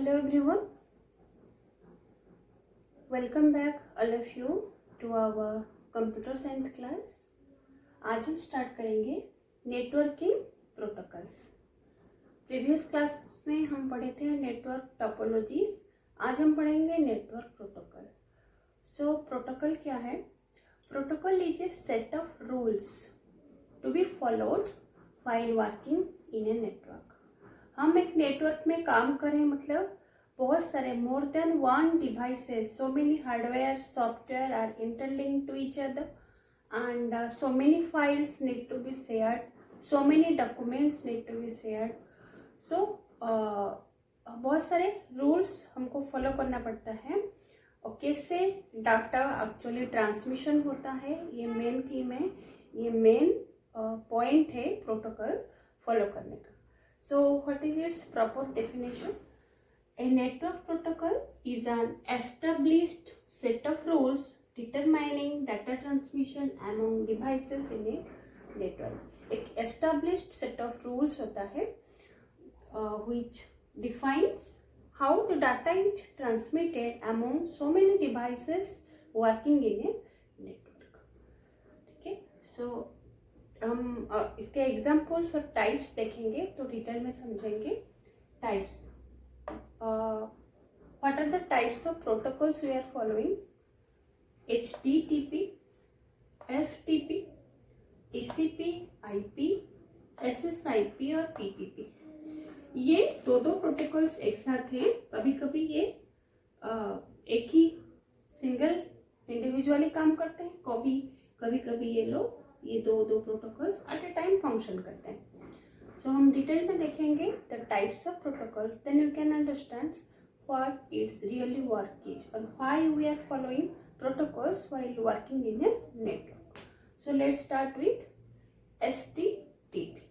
Hello everyone, welcome back all of you to our computer science class. आज हम start करेंगे networking protocols. Previous class में हम पढ़े थे नेटवर्क टोपोलॉजीज, आज हम पढ़ेंगे नेटवर्क प्रोटोकॉल। सो प्रोटोकॉल क्या है? Protocol is a set of rules to be followed while working in a network. हम एक नेटवर्क में काम करें मतलब बहुत सारे more than one devices, so many hardware software are interlinked to each other and so many files need to be shared, so many documents need to be shared. So बहुत सारे रूल्स हमको follow करना पड़ता है और कैसे data actually transmission होता है, ये मेन थीम है, ये मेन पॉइंट है प्रोटोकॉल फॉलो करने का। So what is it's proper definition? A network protocol is an established set of rules determining data transmission among devices in a network. एक established set of rules होता है which defines how the data is transmitted among so many devices working in a network. ठीक है, so हम इसके examples और types देखेंगे तो डिटेल में समझेंगे। Types, what are the types of protocols we are following? HTTP, FTP, TCP, IP, SSIP और PPP। ये दो प्रोटोकॉल्स एक साथ हैं। कभी कभी ये एक ही सिंगल इंडिविजुअली काम करते हैं, कभी कभी ये लोग ये दो protocols at a time function करते हैं। सो हम डिटेल में देखेंगे the types of protocols, then you can understand what its really work is और why we are following protocols while working in a network. So let's start with HTTP.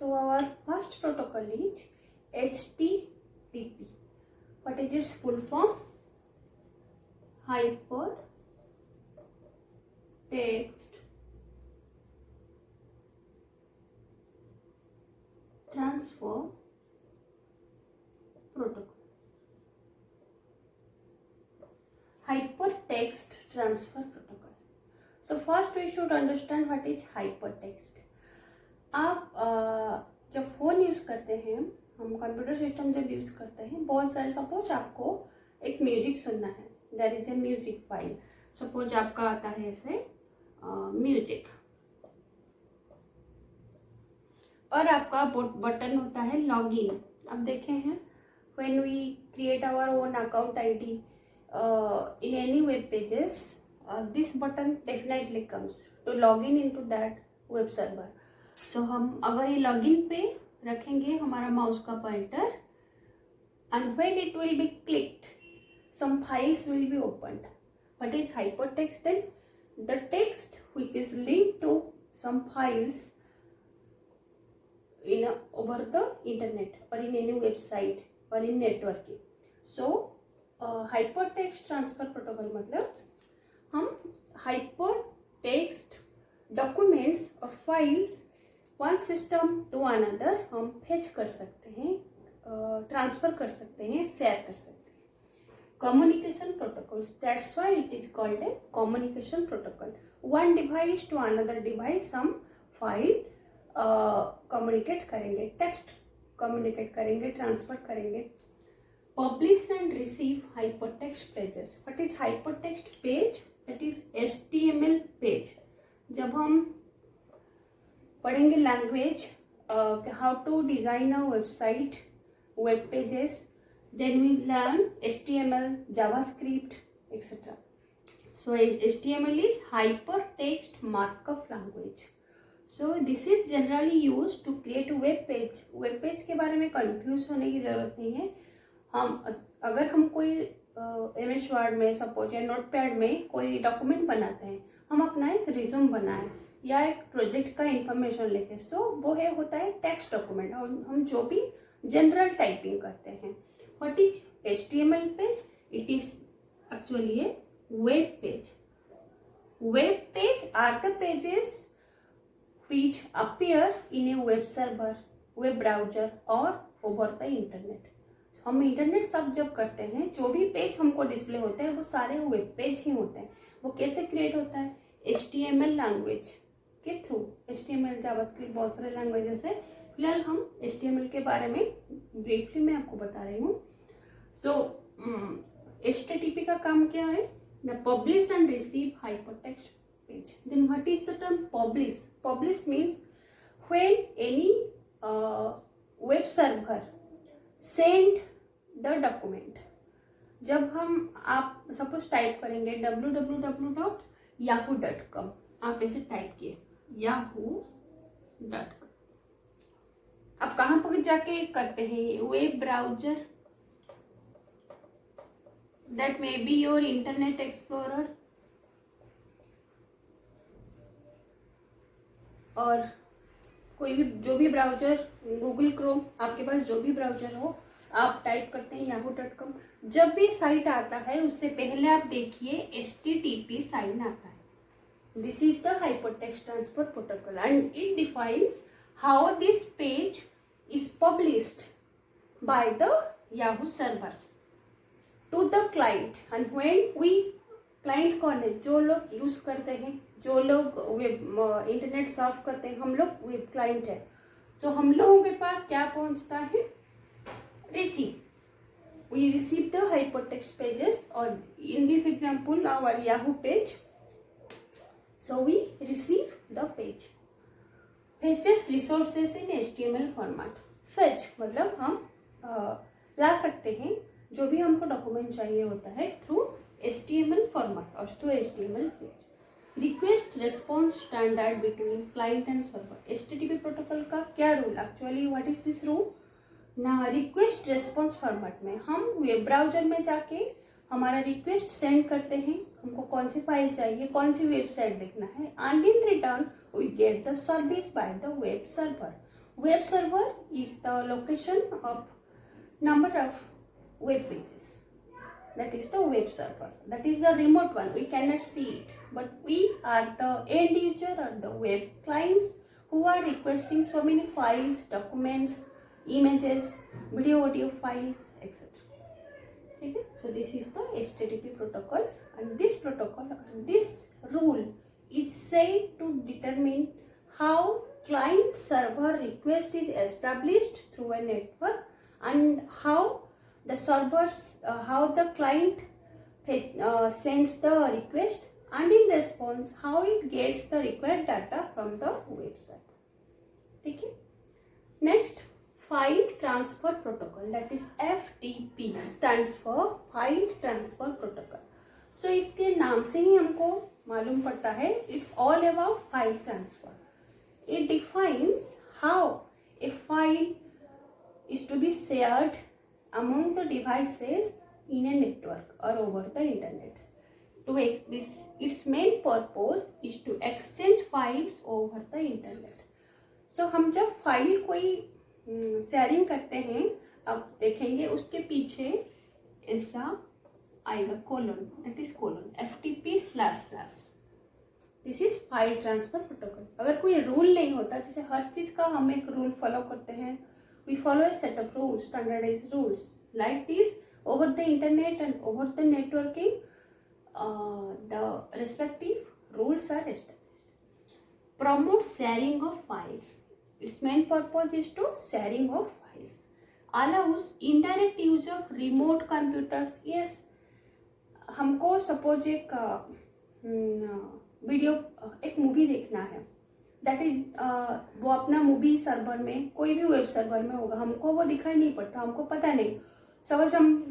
So our first protocol is HTTP. What is its full form? Hyper Text Transfer Protocol. Hypertext Transfer Protocol. So first we should understand what is hypertext. आप जब phone use करते हैं, हम computer system जब use करते हैं, बहुत सारे सपोज आपको एक म्यूजिक सुनना है, there is a music file. Suppose आपका आता है ऐसे म्यूजिक और आपका बटन होता है लॉगिन। अब देखे हैं when we create our own account ID in any web pages, this button definitely comes to log in into that web server. तो हम अगर ये लॉगिन पे रखेंगे हमारा माउस का pointer and when it will be clicked some files will be opened. What is hypertext then? The text which is linked to some files in over the internet और in any website और in networking. So hypertext transfer protocol मतलब हम hypertext documents और files one system to another हम fetch कर सकते हैं, transfer कर सकते हैं, शेयर कर सकते हैं। Communication protocols, that's why it is called a communication protocol. One device to another device हम फाइल कम्युनिकेट करेंगे, टेक्स्ट कम्युनिकेट करेंगे, ट्रांसफर करेंगे। Publish and receive hypertext pages. What is hypertext page? That is HTML page. जब हम पढ़ेंगे language, how to design a website, web pages, then we learn HTML, JavaScript etcetera. So HTML is hypertext markup language. So this is generally used to create web page. Web page के बारे में confuse होने की जरूरत नहीं है। अगर हम कोई MS वर्ड में सपोज या नोटपैड में कोई डॉक्यूमेंट बनाते हैं, हम अपना एक रिज्यूम बनाएं या एक प्रोजेक्ट का इंफॉर्मेशन लेके, सो वो है होता है टेक्स्ट डॉक्यूमेंट, और हम जो भी जनरल टाइपिंग करते हैं. What is HTML page? It is actually A web page. Web page are the pages which appear in a web server, web browser or over the internet. हम internet Surf जब करते हैं, जो भी page हमको display होते हैं वो सारे वेब पेज ही होते हैं. वो कैसे क्रिएट होता है? HTML लैंग्वेज के थ्रू. HTML, जावास्क्रिप्ट, बहुत सारे लैंग्वेजेस है. फिलहाल हम HTML के बारे में ब्रीफली मैं आपको बता रही हूँ. सो HTTP का काम क्या है? Now publish and receive hypertext page. Then what is the term publish? Publish means when any web server send the document. जब हम आप सपोज टाइप करेंगे www.yahoo.com, आप ऐसे टाइप किए yahoo.com. आप कहाँ पर जाके करते हैं? Web browser, that may be your internet explorer, और कोई भी जो भी ब्राउजर, गूगल क्रोम, आपके पास जो भी ब्राउजर हो, आप टाइप करते हैं yahoo.com. जब भी साइट आता है उससे पहले आप देखिए HTTP साइन आता है. This is the hypertext transfer protocol and it defines how this page is published by the Yahoo server to the client. And when we, client कौन है? जो लोग यूज करते हैं, जो लोग वेब इंटरनेट सर्फ करते हैं, हम लोग वेब क्लाइंट है. सो हम लोगों के पास क्या पहुंचता है? Receive. We receive the hypertext pages, और in this example our Yahoo page. So we receive the page. Fetches resources in HTML format. Fetch मतलब हम ला सकते हैं जो भी हमको डॉक्यूमेंट चाहिए होता है थ्रू HTML फॉर्मेट और through HTML page. Request response standard between client and server. HTTP protocol का क्या rule? Actually what is this rule? ना, रिक्वेस्ट रेस्पॉन्स फॉर्मेट में हम वेब ब्राउजर में जाके हमारा रिक्वेस्ट सेंड करते हैं, हमको कौन सी फाइल चाहिए, कौन सी वेबसाइट देखना है, and in return we get the service by the web server. Web server is the location of number of web pages. That is the web server. That is the remote one. We cannot see it. But we are the end user or the web clients who are requesting so many files, documents, images, video, audio files, etc. Okay? So this is the HTTP protocol, and this protocol, this rule is said to determine how client server request is established through a network, and how the servers, how the client sends the request, and in response how it gets the required data from the web server. ठीक है. Next, file transfer protocol, that is FTP stands for file transfer protocol. So इसके नाम से ही हमको मालूम पड़ता है it's all about file transfer. It defines how a file is to be shared among the devices in a network or over the internet. To this, its main purpose is to exchange files over the internet. So हम जब file कोई sharing करते हैं, अब देखेंगे उसके पीछे ऐसा आएगा colon, that is colon FTP//. This is file transfer protocol. अगर कोई रूल नहीं होता, जैसे हर चीज का हम एक रूल फॉलो करते हैं, we follow a set of rules, standardized rules like this over the internet and over the networking. The respective rules are established. Promote sharing of files. Its main purpose is to sharing of files. Allows indirect use of remote computers. Yes, हमको suppose एक video, एक movie देखना है, that is वो अपना movie server में, कोई भी वेब सर्वर में होगा, हमको वो दिखाई नहीं पड़ता, हमको पता नहीं. सपोज हम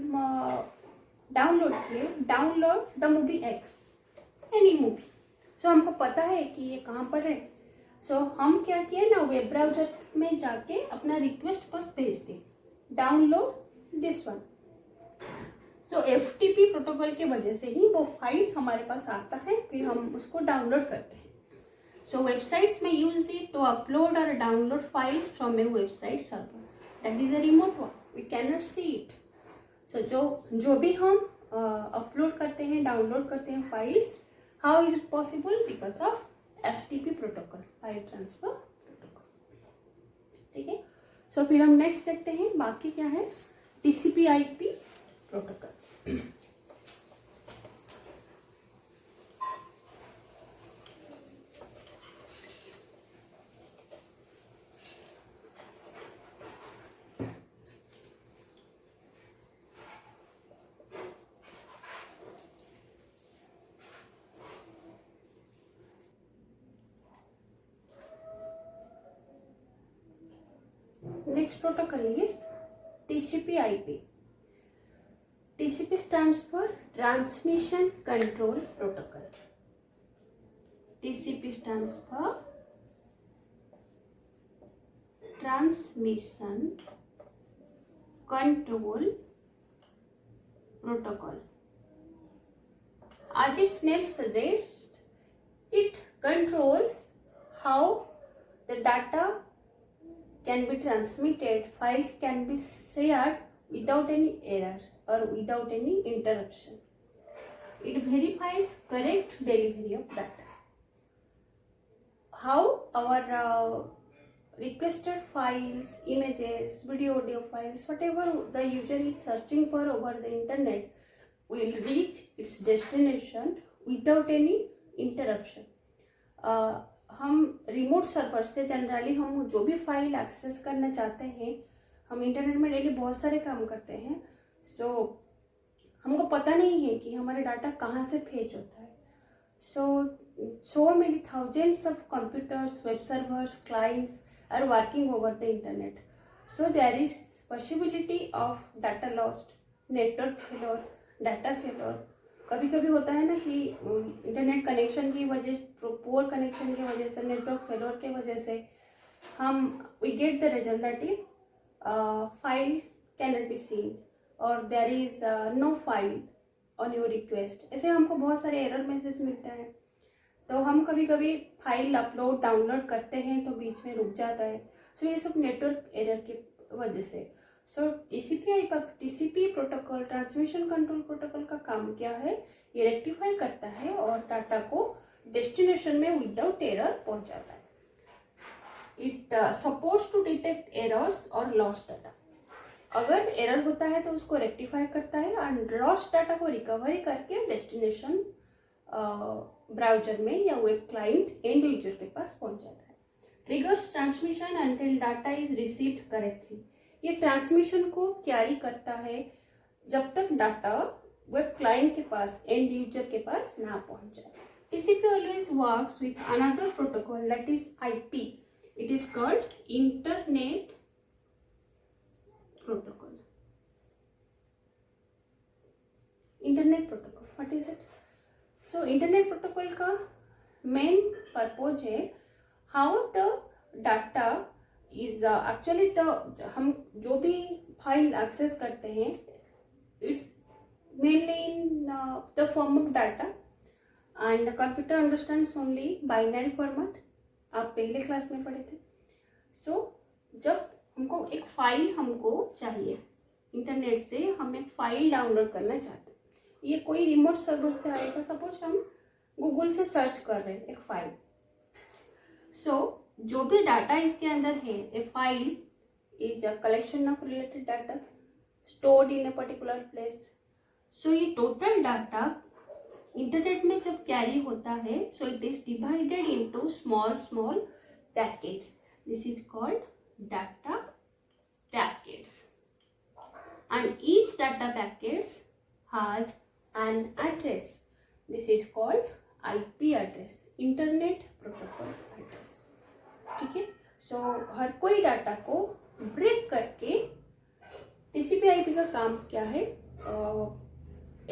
डाउनलोड किए, download the movie X, any movie. So हमको पता है कि ये कहाँ पर है. सो हम क्या किए ना, वेब ब्राउजर में जाके अपना रिक्वेस्ट बस भेज दें, download this one. So FTP protocol के वजह से ही वो फाइल हमारे पास आता है, फिर हम उसको डाउनलोड करते हैं. So websites may use it to upload or download files from a website server. That is a remote one. We cannot see it. So जो भी हम अपलोड करते हैं, डाउनलोड करते हैं files, how is it possible? Because of FTP protocol, file transfer protocol. ठीक है. सो फिर हम नेक्स्ट देखते हैं बाकी क्या है. TCP/IP protocol. Next protocol is TCP/IP. TCP stands for Transmission Control Protocol. TCP stands for Transmission Control Protocol. As its name suggests, it controls how the data can be transmitted, files can be shared without any error or without any interruption. It verifies correct delivery of data. How our requested files, images, video, audio files, whatever the user is searching for over the internet will reach its destination without any interruption. हम remote server से generally हम जो भी file access करना चाहते हैं, हम internet में डेली बहुत सारे काम करते हैं. हमको पता नहीं है कि हमारा डाटा कहाँ से फेच होता है. So many thousands of computers, web servers, clients are working over the internet. So there is possibility of data lost, network failure, data failure. कभी कभी होता है ना कि इंटरनेट कनेक्शन की वजह, पुअर कनेक्शन की वजह से, नेटवर्क फेलियर की वजह से हम we get the result that is file can not be seen और there is no file on your request. ऐसे हमको बहुत सारे एरर मैसेज मिलते हैं. तो हम कभी कभी फाइल अपलोड डाउनलोड करते हैं तो बीच में रुक जाता है. सो ये सब नेटवर्क एरर की वजह से. सो TCP protocol, transmission control protocol का काम क्या है? ये रेक्टिफाई करता है और डाटा को डेस्टिनेशन में विदाउट एरर पहुंचाता है. It supports to detect errors और लॉस्ट डाटा. अगर एरर होता है तो उसको रेक्टिफाई करता है और लॉस्ट डाटा को रिकवरी करके डेस्टिनेशन ब्राउजर में या वेब क्लाइंट एंड यूजर के पास पहुंच जाता है. Triggers transmission until data is received correctly. ये ट्रांसमिशन को कैरी करता है जब तक डाटा वेब क्लाइंट के पास, एंड यूजर के पास ना पहुंच जाए. TCP always works with another protocol, that is IP. It is called Internet Protocol. Internet Protocol, what is it? So Internet Protocol का main purpose है how the data is actually हम जो भी file access करते हैं it's mainly in the form of data and computer understands only binary format. आप पहले class में पढ़े थे. सो जब हमको एक फाइल हमको चाहिए, इंटरनेट से हम एक फाइल डाउनलोड करना चाहते हैं, ये कोई रिमोट सर्वर से आएगा. सपोज हम गूगल से सर्च कर रहे हैं एक फाइल. सो जो भी डाटा इसके अंदर है, a file is a collection of related data stored in a particular place. So ये टोटल डाटा इंटरनेट में जब कैरी होता है, so it is divided into small packets. This is called data packets and each data packets has an address. This is called IP address, internet protocol address. ठीक है. सो हर कोई data को break करके TCP/IP का काम क्या है?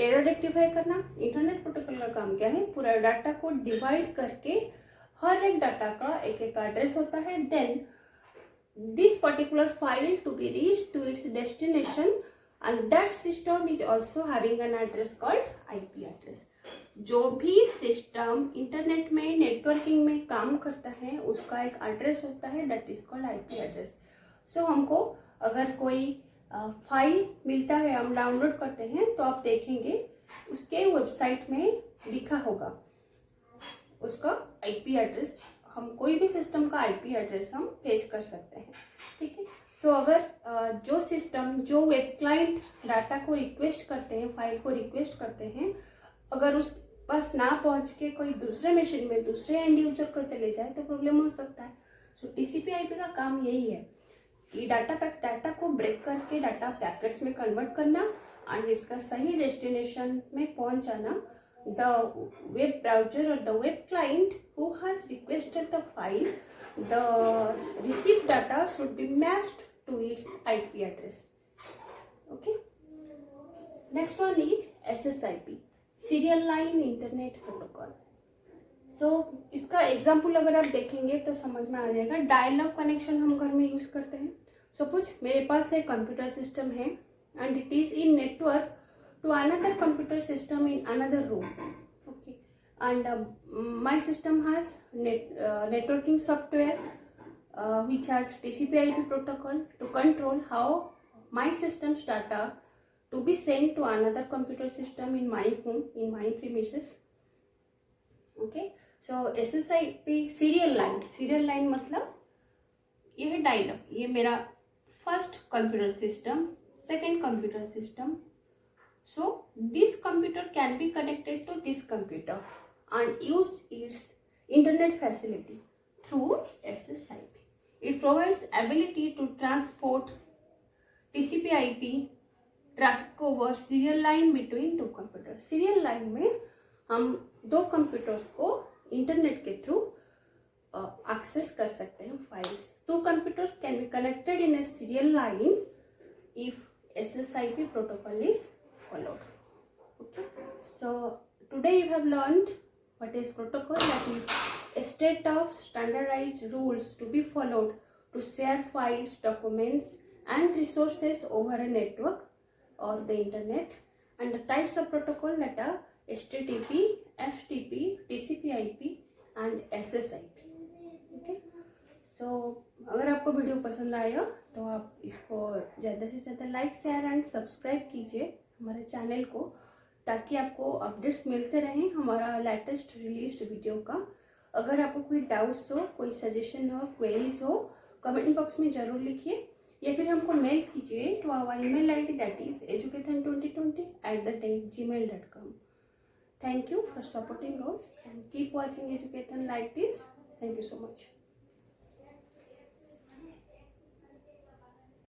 एरर रेक्टिफाई करना. इंटरनेट प्रोटोकॉल का काम क्या है? पूरा डाटा को डिवाइड करके हर एक डाटा का एक एक एड्रेस होता है. Then this particular file to be reach to its destination and that system is also having an address called IP address. जो भी सिस्टम इंटरनेट में नेटवर्किंग में काम करता है उसका एक एड्रेस होता है, that is called IP address. So हमको अगर कोई फाइल मिलता है, हम डाउनलोड करते हैं, तो आप देखेंगे उसके वेबसाइट में लिखा होगा उसका आईपी एड्रेस। हम कोई भी सिस्टम का आईपी एड्रेस हम पेज कर सकते हैं, ठीक है। सो अगर जो सिस्टम जो वेब क्लाइंट डाटा को रिक्वेस्ट करते हैं, फाइल को रिक्वेस्ट करते हैं, अगर उस पास ना पहुंच के कोई दूसरे मशीन में दूसरे एंड यूजर को चले जाए तो प्रॉब्लम हो सकता है। सो टीसीपी आईपी का काम यही है कि डाटा को ब्रेक करके डाटा पैकेट्स में कन्वर्ट करना एंड इसका सही डेस्टिनेशन में पहुंच जाना। द वेब ब्राउजर और the web client who has requested the file, the received data should be matched to its IP address. Okay. Next one is SSIP, Serial Line Internet Protocol. So इसका example अगर आप देखेंगे तो समझ में आ जाएगा। Dial up connection हम घर में यूज करते हैं। सपोज मेरे पास एक कंप्यूटर सिस्टम है and it is in network to another computer system in another room, okay, and my system has networking software which has TCP/IP protocol to control how my system's data to be sent to another computer system in my home, in my premises, okay. So SSIP serial line मतलब ये है dial up, ये मेरा first computer system, second computer system. So this computer can be connected to this computer and use its internet facility through SSIP. It provides ability to transport TCP/IP traffic over serial line between two computers. Serial line में हम दो computers को internet के through access कर सकते हैं files. Two computers can be connected in a serial line if SSIP protocol is followed. Okay, so today you have learned what is protocol, that is a set of standardized rules to be followed to share files, documents and resources over a network or the internet, and the types of protocol that are HTTP, FTP, TCP/IP and SSIP. Okay, so अगर आपको video पसंद आया तो आप इसको ज़्यादा से ज़्यादा लाइक, शेयर एंड सब्सक्राइब कीजिए हमारे चैनल को, ताकि आपको अपडेट्स मिलते रहें हमारा लेटेस्ट रिलीज्ड वीडियो का। अगर आपको कोई डाउट्स हो, कोई सजेशन हो, क्वेरीज हो, कमेंट बॉक्स में ज़रूर लिखिए या फिर हमको मेल कीजिए to our email ID, that is educathan2020@gmail.com. Thank you for supporting us and keep watching Educathan like this. Thank you so much.